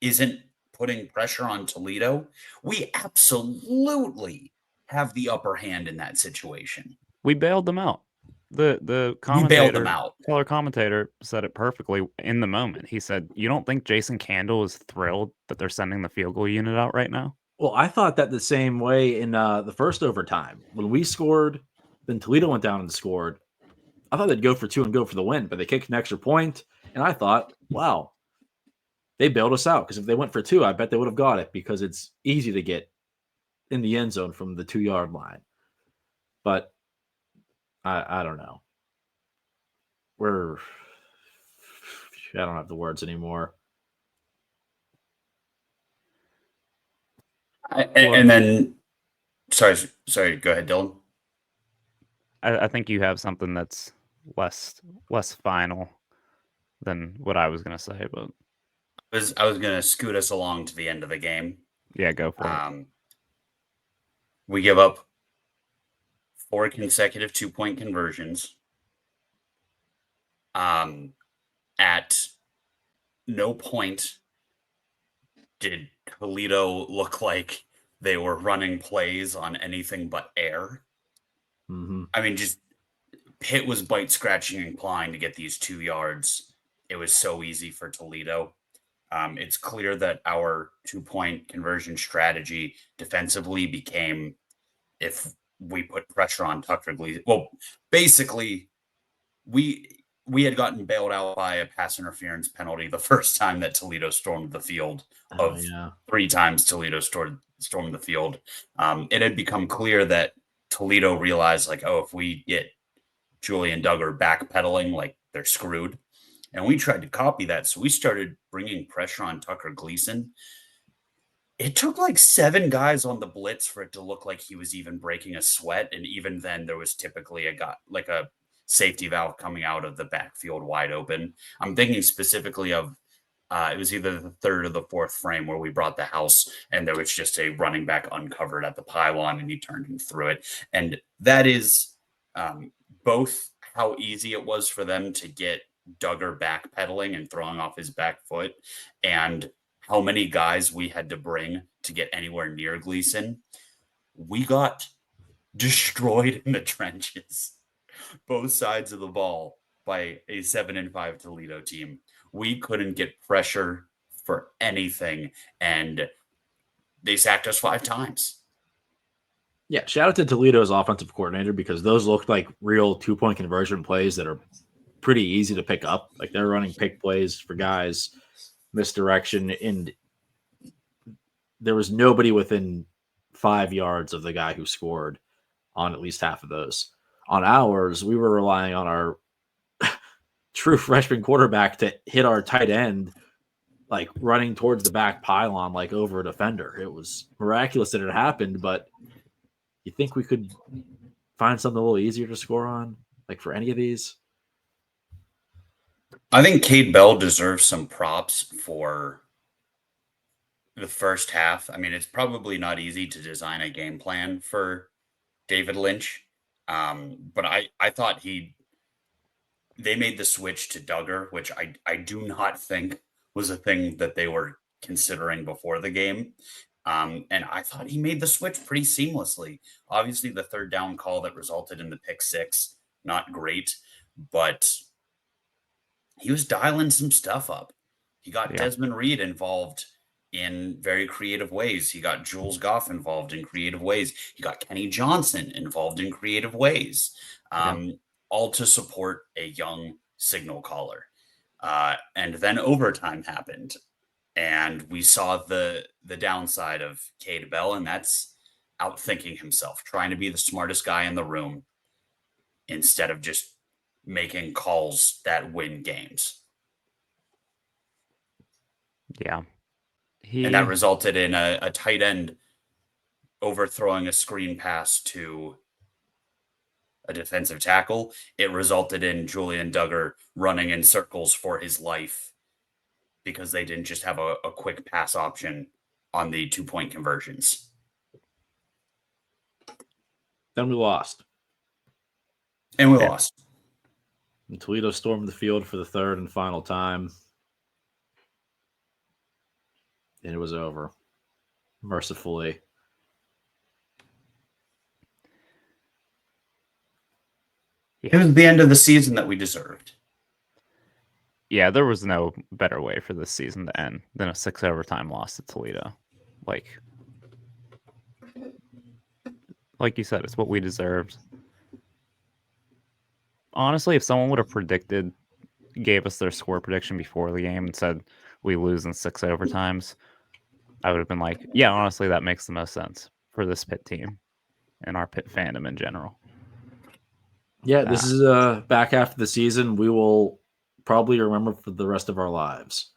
isn't putting pressure on Toledo. We absolutely have the upper hand in that situation. We bailed them out. The We bailed them commentator, out. color commentator, said it perfectly in the moment. He said, "You don't think Jason Candle is thrilled that they're sending the field goal unit out right now?" Well, I thought that the same way in the first overtime. When we scored, then Toledo went down and scored. I thought they'd go for 2 and go for the win, but they kicked an extra point, and I thought, wow, they bailed us out, because if they went for 2, I bet they would have got it, because it's easy to get in the end zone from the 2-yard line. But I don't know. I don't have the words anymore. And then, sorry, go ahead, Dylan. I think you have something that's less final than what I was gonna say, but I was going to scoot us along to the end of the game. yeah, go for it. We give up 4 consecutive 2-point conversions. At no point did Toledo look like they were running plays on anything but air. Mm-hmm. I mean, just Pitt was bite scratching and clawing to get these 2 yards. It was so easy for Toledo. It's clear that our 2-point conversion strategy defensively became, if we put pressure on Tucker Gleason. Well, basically, we had gotten bailed out by a pass interference penalty the first time that Toledo stormed the field. Of 3 times Toledo stormed the field. It had become clear that Toledo realized, like, oh, if we get Julian Duggar backpedaling, like, they're screwed. And we tried to copy that. So we started bringing pressure on Tucker Gleason. It took like 7 guys on the blitz for it to look like he was even breaking a sweat. And even then, there was typically a safety valve coming out of the backfield wide open. I'm thinking specifically of it was either the 3rd or the 4th frame where we brought the house and there was just a running back uncovered at the pylon and he turned him through it. And that is both how easy it was for them to get Duggar backpedaling and throwing off his back foot, and how many guys we had to bring to get anywhere near Gleason. We got destroyed in the trenches, both sides of the ball, by a 7-5 Toledo team. We couldn't get pressure for anything, and they sacked us 5 times. Yeah, shout out to Toledo's offensive coordinator, because those looked like real 2-point conversion plays that are pretty easy to pick up. Like, they're running pick plays for guys, misdirection, and there was nobody within 5 yards of the guy who scored on at least half of those. On ours, we were relying on our true freshman quarterback to hit our tight end, like running towards the back pylon, like over a defender. It was miraculous that it happened, but you think we could find something a little easier to score on, like for any of these? I think Cade Bell deserves some props for the first half. I mean, it's probably not easy to design a game plan for David Lynch. But I thought they made the switch to Duggar, which I do not think was a thing that they were considering before the game. And I thought he made the switch pretty seamlessly. Obviously, the third down call that resulted in the pick six, not great, but he was dialing some stuff up. He got Yeah. Desmond Reed involved in very creative ways. He got Jules Goff involved in creative ways. He got Kenny Johnson involved in creative ways, all to support a young signal caller. And then overtime happened, and we saw the downside of Cade Bell, and that's outthinking himself, trying to be the smartest guy in the room instead of just making calls that win games. Yeah. And that resulted in a tight end overthrowing a screen pass to a defensive tackle. It resulted in Julian Duggar running in circles for his life because they didn't just have a quick pass option on the 2-point conversions. Then we lost. And we lost. And Toledo stormed the field for the third and final time. And it was over. Mercifully. It was the end of the season that we deserved. Yeah, there was no better way for this season to end than a 6 overtime loss to Toledo. Like you said, it's what we deserved. Honestly, if someone would have gave us their score prediction before the game and said we lose in 6 overtimes, I would have been like, yeah, honestly, that makes the most sense for this Pitt team and our Pitt fandom in general. Yeah, this is back half of the season we will probably remember for the rest of our lives.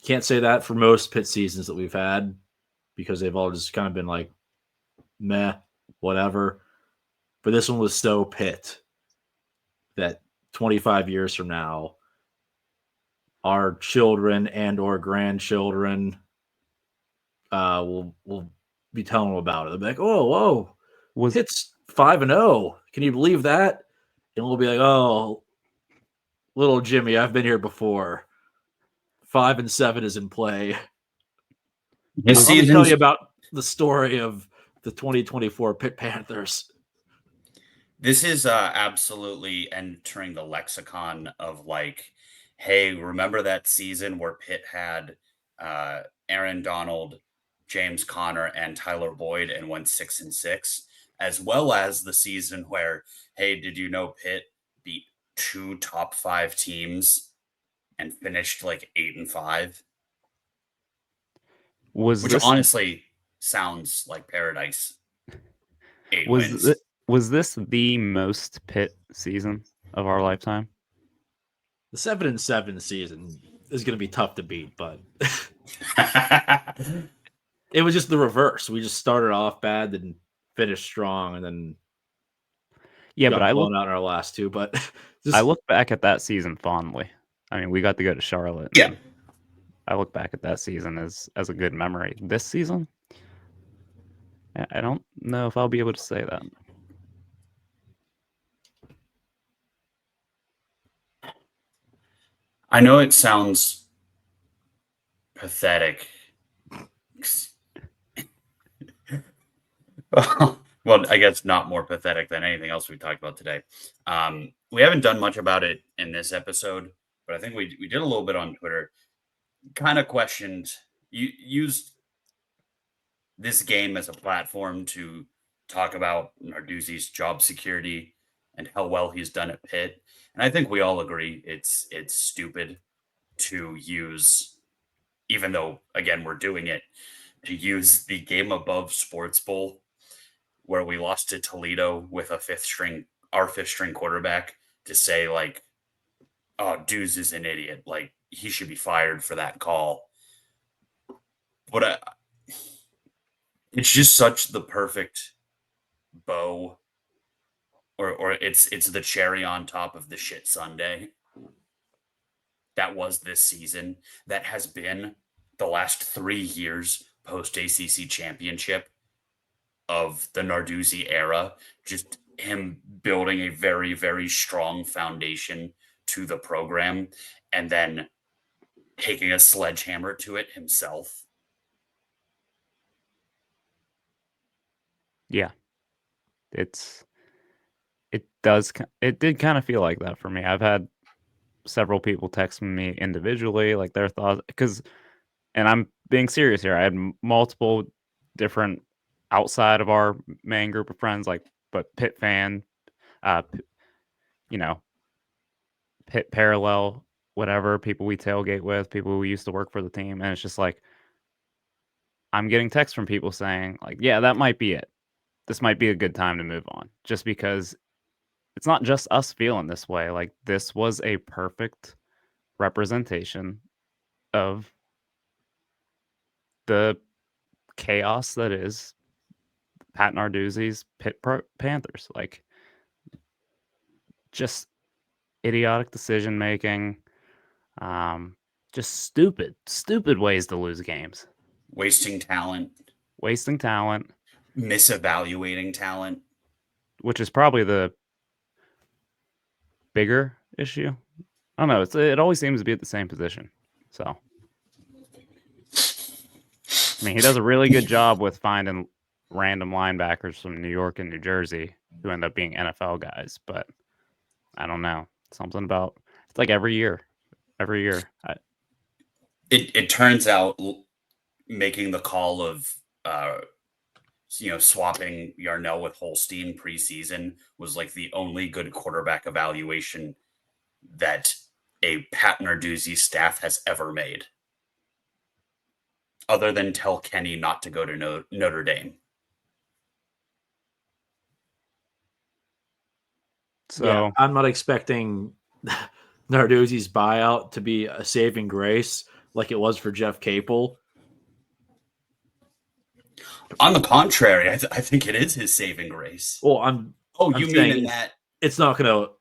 Can't say that for most Pitt seasons that we've had because they've all just kind of been like, meh, whatever. But this one was so Pitt that 25 years from now, our children and or grandchildren will be telling them about it. They'll be like, whoa, Pitt's 5-0. Can you believe that? And we'll be like, oh, little Jimmy, I've been here before. 5-7 is in play. Let me tell you about the story of the 2024 Pitt Panthers. This is absolutely entering the lexicon of like, hey, remember that season where Pitt had Aaron Donald, James Conner, and Tyler Boyd and went 6-6, as well as the season where, hey, did you know Pitt beat 2 top 5 teams and finished like 8-5? Which honestly sounds like paradise. 8 wins. Was this the most Pitt season of our lifetime? The 7-7 season is going to be tough to beat, but it was just the reverse. We just started off bad, then finished strong, and then but I blown out in our last 2. But I look back at that season fondly. I mean, we got to go to Charlotte. Yeah, I look back at that season as a good memory. This season, I don't know if I'll be able to say that. I know it sounds pathetic. Well, I guess not more pathetic than anything else we talked about today. We haven't done much about it in this episode, but I think we did a little bit on Twitter. Kind of questioned, used this game as a platform to talk about Narduzzi's job security and how well he's done at Pitt. And I think we all agree it's stupid to use, even though, again, we're doing it, to use the Game Above Sports Bowl where we lost to Toledo with our fifth string quarterback to say, like, oh, Duzz is an idiot. Like, he should be fired for that call. But it's just such the perfect bow, or it's the cherry on top of the shit Sunday that was this season, that has been the last 3 years post ACC championship of the Narduzzi era, just him building a very, very strong foundation to the program and then taking a sledgehammer to it himself. Yeah. It did kind of feel like that for me. I've had several people text me individually, like their thoughts, and I'm being serious here. I had multiple different outside of our main group of friends, like, but Pitt fan, you know, Pitt parallel, whatever, people we tailgate with, people who used to work for the team. And it's just like, I'm getting texts from people saying, like, yeah, that might be it. This might be a good time to move on, just because it's not just us feeling this way. Like, this was a perfect representation of the chaos that is Pat Narduzzi's Panthers. Like, just idiotic decision making, just stupid ways to lose games, Wasting talent, misevaluating talent. which is probably the bigger issue. I don't know. It always seems to be at the same position. So, I mean, he does a really good job with finding random linebackers from New York and New Jersey who end up being NFL guys. But I don't know. Something about it's like every year. It turns out making the call of swapping Yarnell with Holstein preseason was like the only good quarterback evaluation that a Pat Narduzzi staff has ever made, other than tell Kenny not to go to Notre Dame. So yeah, I'm not expecting Narduzzi's buyout to be a saving grace like it was for Jeff Capel. On the contrary, I think it is his saving grace. Well, I'm you mean saying in that? It's not going to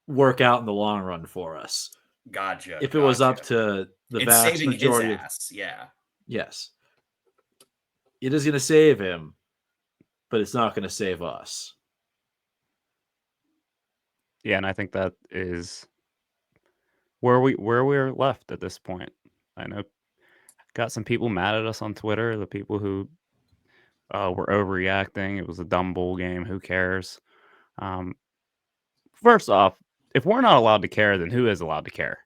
work out in the long run for us. Gotcha. If it was up to the it's vast saving majority his ass, yeah. Yes. It is going to save him, but it's not going to save us. yeah, and I think that is where we're left at this point. I know got some people mad at us on Twitter, the people who were overreacting. It was a dumb bowl game. Who cares? First off, if we're not allowed to care, then who is allowed to care?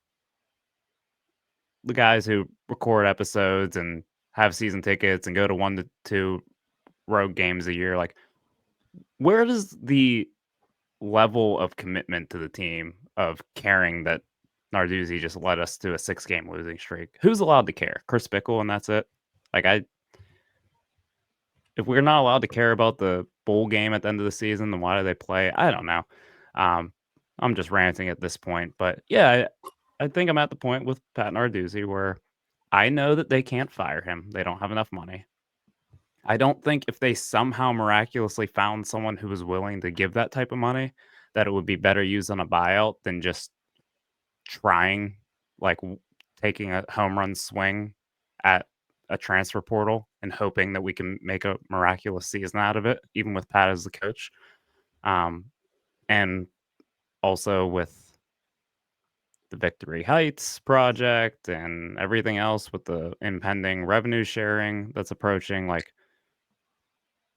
The guys who record episodes and have season tickets and go to 1 to 2 road games a year, like, where does the level of commitment to the team of caring that Narduzzi just led us to a 6-game losing streak? Who's allowed to care? Chris Bickle, and that's it. Like, if we're not allowed to care about the bowl game at the end of the season, then why do they play? I don't know. I'm just ranting at this point, but yeah, I think I'm at the point with Pat Narduzzi where I know that they can't fire him. They don't have enough money. I don't think if they somehow miraculously found someone who was willing to give that type of money, that it would be better used on a buyout than just trying, like, taking a home run swing at a transfer portal and hoping that we can make a miraculous season out of it, even with Pat as the coach. And also with the Victory Heights project and everything else with the impending revenue sharing that's approaching, like,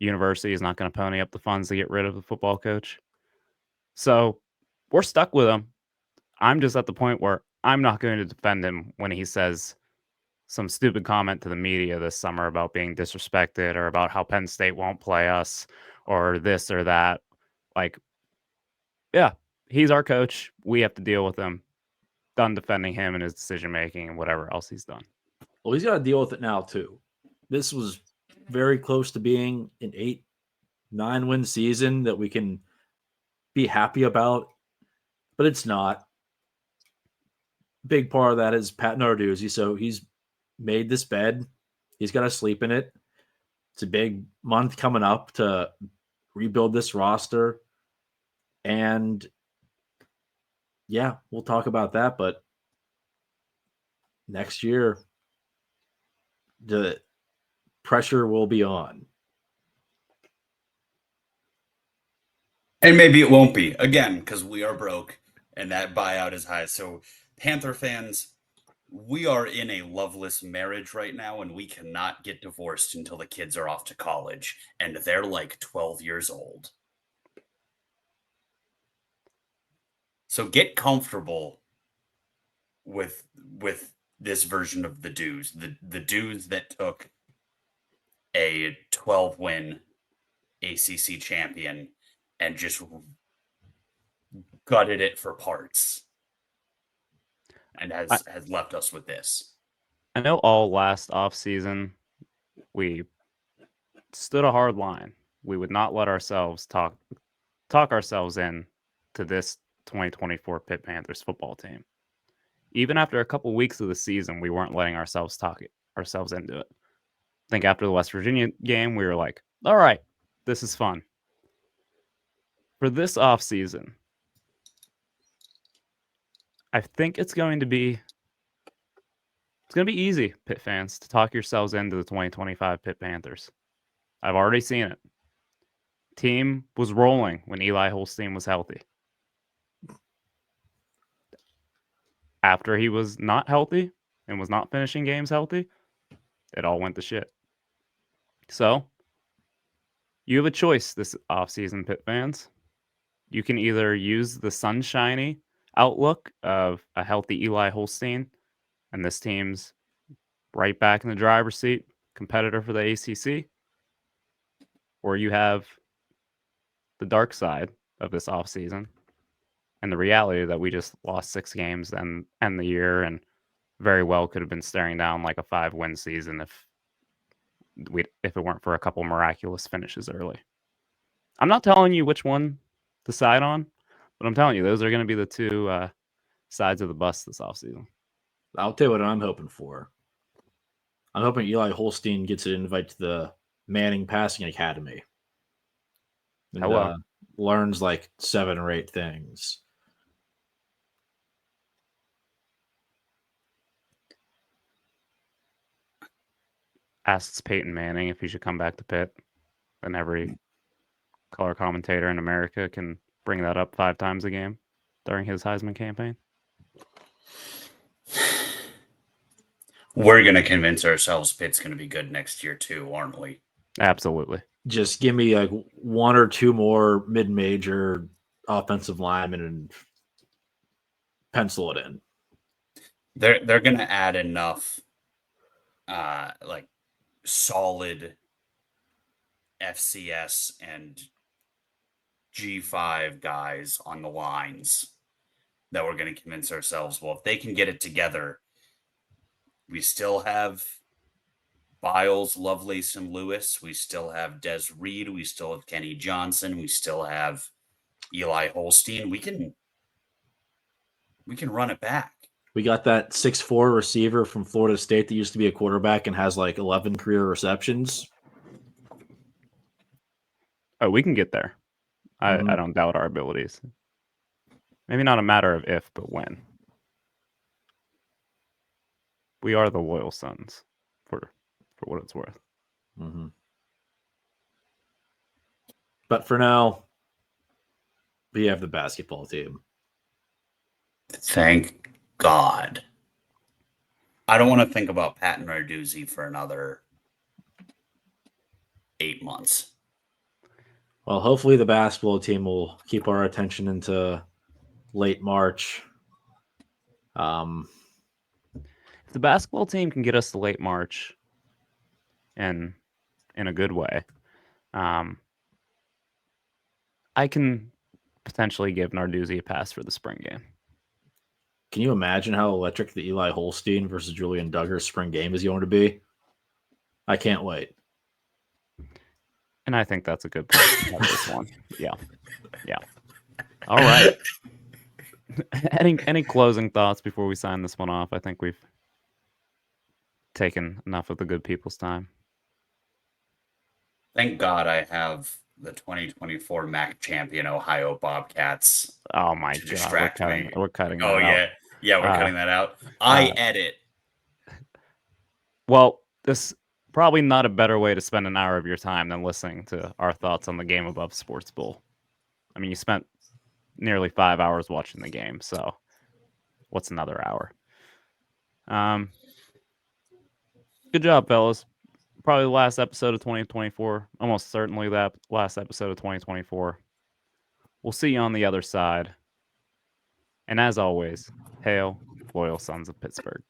university is not going to pony up the funds to get rid of the football coach. So we're stuck with him. I'm just at the point where I'm not going to defend him when he says some stupid comment to the media this summer about being disrespected or about how Penn State won't play us or this or that. Like, yeah, he's our coach. We have to deal with him. Done defending him and his decision making and whatever else he's done. Well, he's got to deal with it now, too. This was very close to being an 8-9 win season that we can be happy about, but it's not. Big part of that is Pat Narduzzi, so he's made this bed. He's got to sleep in it. It's a big month coming up to rebuild this roster. And yeah, we'll talk about that, but next year, the pressure will be on. And maybe it won't be again because we are broke and that buyout is high. So, Panther fans, we are in a loveless marriage right now, and we cannot get divorced until the kids are off to college, and they're like 12 years old. So get comfortable with this version of the Duzz, the Duzz that took a 12-win ACC champion and just gutted it for parts, and has left us with this. I know all last offseason we stood a hard line. We would not let ourselves talk ourselves in to this 2024 Pitt Panthers football team. Even after a couple weeks of the season, we weren't letting ourselves talk ourselves into it. I think after the West Virginia game, we were like, all right, this is fun. For this offseason, I think it's going to be easy, Pitt fans, to talk yourselves into the 2025 Pitt Panthers. I've already seen it. Team was rolling when Eli Holstein was healthy. After he was not healthy and was not finishing games healthy, it all went to shit. So, you have a choice this offseason, Pitt fans. You can either use the sunshiny outlook of a healthy Eli Holstein, and this team's right back in the driver's seat, competitor for the ACC, or you have the dark side of this offseason and the reality that we just lost 6 games and end the year, and very well could have been staring down like a 5-win season if it weren't for a couple miraculous finishes early. I'm not telling you which one to side on, but I'm telling you those are going to be the two sides of the bus this offseason. I'll tell you what I'm hoping for. I'm hoping Eli Holstein gets an invite to the Manning Passing Academy. And, learns like 7 or 8 things. Asks Peyton Manning if he should come back to Pitt, and every color commentator in America can bring that up 5 times a game during his Heisman campaign. We're going to convince ourselves Pitt's going to be good next year too, aren't we? Absolutely. Just give me like 1 or 2 more mid-major offensive linemen and pencil it in. They're going to add enough like solid FCS and G5 guys on the lines that we're going to convince ourselves, well, if they can get it together, we still have Biles, Lovelace, and Lewis. We still have Des Reed. We still have Kenny Johnson. We still have Eli Holstein. We can run it back. We got that 6'4" receiver from Florida State that used to be a quarterback and has like 11 career receptions. Oh, we can get there. I don't doubt our abilities. Maybe not a matter of if, but when. We are the loyal sons, for what it's worth. Mm-hmm. But for now, we have the basketball team. Thank God. I don't want to think about Pat and Narduzzi for another 8 months. Well, hopefully the basketball team will keep our attention into late March. If the basketball team can get us to late March and in a good way, I can potentially give Narduzzi a pass for the spring game. Can you imagine how electric the Eli Holstein versus Julian Duggar spring game is going to be? I can't wait. And I think that's a good place to have this one. Yeah. All right. Any closing thoughts before we sign this one off? I think we've taken enough of the good people's time. Thank God I have the 2024 MAC champion Ohio Bobcats. Oh my God, we're cutting that out. Yeah, we're cutting that out. I edit. Well, this probably not a better way to spend an hour of your time than listening to our thoughts on the Game Above Sports Bowl. I mean, you spent nearly 5 hours watching the game, so what's another hour? Good job, fellas. Probably the last episode of 2024. Almost certainly that last episode of 2024. We'll see you on the other side. And as always, hail, loyal sons of Pittsburgh.